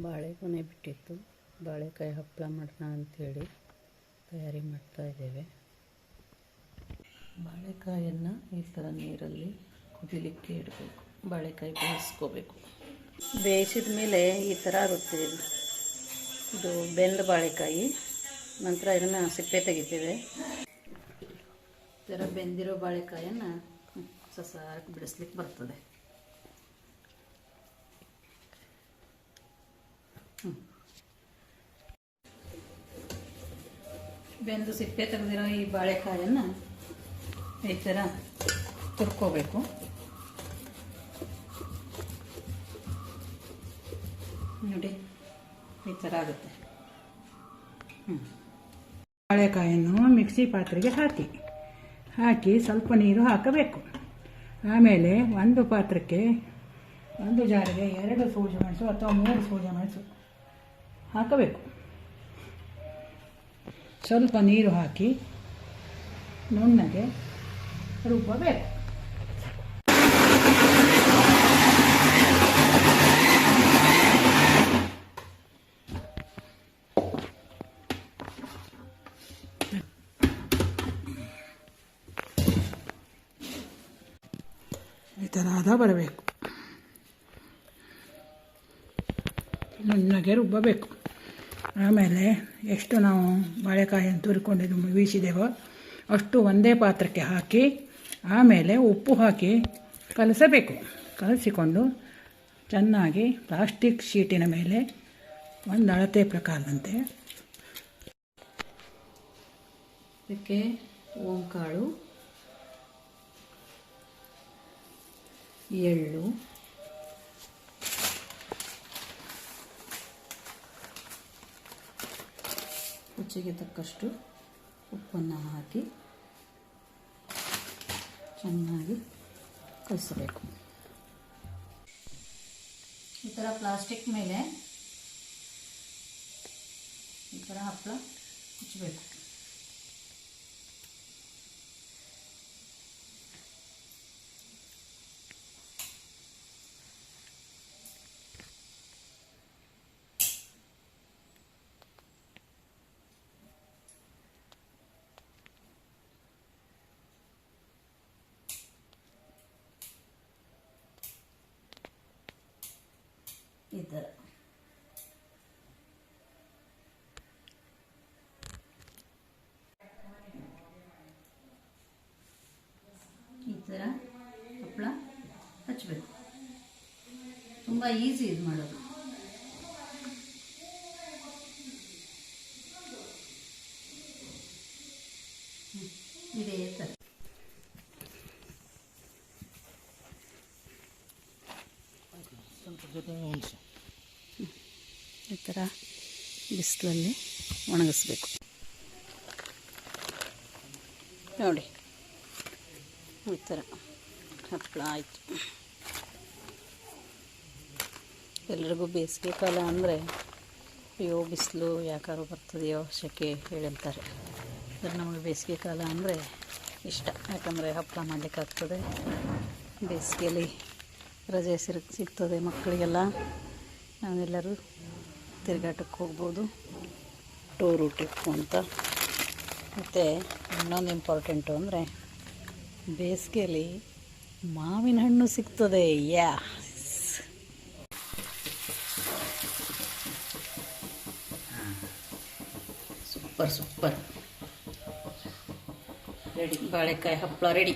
ಬಾಳೆಗೊನೆ ಬಿಟ್ಟಿತ್ತು. ಬಾಳೆಕಾಯಿ ಹಪ್ಪಳ ಮಾಡೋಣ ಅಂಥೇಳಿ ತಯಾರಿ ಮಾಡ್ತಾಯಿದ್ದೇವೆ. ಬಾಳೆಕಾಯನ್ನು ಈ ಥರ ನೀರಲ್ಲಿ ಕುದಿಲಿಕ್ಕೆ ಇಡಬೇಕು. ಬಾಳೆಕಾಯಿ ಬೇಯಿಸ್ಕೋಬೇಕು. ಬೇಯಿಸಿದ ಮೇಲೆ ಈ ಥರ ಆಗುತ್ತೆ. ಇದು ಬೆಂದ ಬಾಳೆಕಾಯಿ. ನಂತರ ಇದನ್ನು ಸಿಪ್ಪೆ ತೆಗಿತೇವೆ. ಈ ಥರ ಬೆಂದಿರೋ ಬಾಳೆಕಾಯನ್ನು ಸಸಾರಕ್ಕೆ ಬಿಡಿಸ್ಲಿಕ್ಕೆ ಬರ್ತದೆ. ಬೆಂದು ಸಿಪ್ಪೆ ತೆಗೆದಿರೋ ಈ ಬಾಳೆಕಾಯನ್ನು ಈ ಥರ ತುರ್ಕೋಬೇಕು. ನೋಡಿ ಈ ಥರ ಆಗುತ್ತೆ. ಬಾಳೆಕಾಯನ್ನು ಮಿಕ್ಸಿ ಪಾತ್ರೆಗೆ ಹಾಕಿ ಸ್ವಲ್ಪ ನೀರು ಹಾಕಬೇಕು. ಆಮೇಲೆ ಒಂದು ಪಾತ್ರಕ್ಕೆ ಒಂದು ಜಾರಿಗೆ 2 ಸೂಜಿ ಮೆಣಸು ಅಥವಾ 3 ಸೂಜಿ ಮೆಣಸು ಹಾಕಬೇಕು. ಸ್ವಲ್ಪ ನೀರು ಹಾಕಿ ನುಣ್ಣಗೆ ರುಬ್ಬಬೇಕು. ಈ ಥರ ಬರಬೇಕು. ನುಣ್ಣಗೆ ರುಬ್ಬಬೇಕು. ಆಮೇಲೆ ಎಷ್ಟು ನಾವು ಬಾಳೆಕಾಯಿಯನ್ನು ತುರ್ಕೊಂಡಿದ್ದು ಬೀಸಿದೆವೋ ಅಷ್ಟು ಒಂದೇ ಪಾತ್ರಕ್ಕೆ ಹಾಕಿ ಆಮೇಲೆ ಉಪ್ಪು ಹಾಕಿ ಕಲಸಿಕೊಂಡು ಚೆನ್ನಾಗಿ ಪ್ಲಾಸ್ಟಿಕ್ ಶೀಟಿನ ಮೇಲೆ ಒಂದು ಅಳತೆ ಪ್ರಕಾರದಂತೆ ಇದಕ್ಕೆ ಓಂಕಾಳು, ಎಳ್ಳು, ರುಚಿಗೆ ತಕ್ಕಷ್ಟು ಉಪ್ಪನ್ನು ಹಾಕಿ ಚೆನ್ನಾಗಿ ಕಲಿಸಬೇಕು. ಈ ಥರ ಪ್ಲಾಸ್ಟಿಕ್ ಮೇಲೆ ಈ ಥರ ಹಪ್ಪಳ ಮುಚ್ಚಬೇಕು. ಈ ಥರ ಹಪ್ಪಳ ಹಚ್ಚಬೇಕು. ತುಂಬ ಈಸಿ ಇದು ಮಾಡೋದು. ಇದೇ ಥರ ಈ ಥರ ಬಿಸಿಲಲ್ಲಿ ಒಣಗಿಸ್ಬೇಕು. ನೋಡಿ ಈ ಥರ ಹಪ್ಪಳ ಆಯಿತು. ಎಲ್ರಿಗೂ ಬೇಸಿಗೆ ಕಾಲ ಅಂದರೆ ಅಯ್ಯೋ ಬಿಸಿಲು ಯಾಕಾದ್ರೂ ಬರ್ತದೆಯೋ ಸೆಕೆ ಹೇಳಿರ್ತಾರೆ. ಆದರೆ ನಮಗೆ ಬೇಸಿಗೆ ಕಾಲ ಅಂದರೆ ಇಷ್ಟ. ಯಾಕಂದರೆ ಹಪ್ಪಳ ಮಾಡಲಿಕ್ಕಾಗ್ತದೆ. ಬೇಸಿಗೆಯಲ್ಲಿ ರಜೆ ಸಿಗ್ತದೆ ಮಕ್ಕಳಿಗೆಲ್ಲ. ನಾವೆಲ್ಲರೂ ತಿರುಗಾಟಕ್ಕೆ ಹೋಗ್ಬೋದು, ಟೂರು ಟ್ರಿಪ್ಪು ಅಂತ. ಮತ್ತು ಇನ್ನೊಂದು ಇಂಪಾರ್ಟೆಂಟು ಅಂದರೆ ಬೇಸಿಗೆಯಲ್ಲಿ ಮಾವಿನ ಹಣ್ಣು ಸಿಗ್ತದೆ. Super ready. ಬಾಳೆಕಾಯಿ ಹಪ್ಪಳ ರೆಡಿ.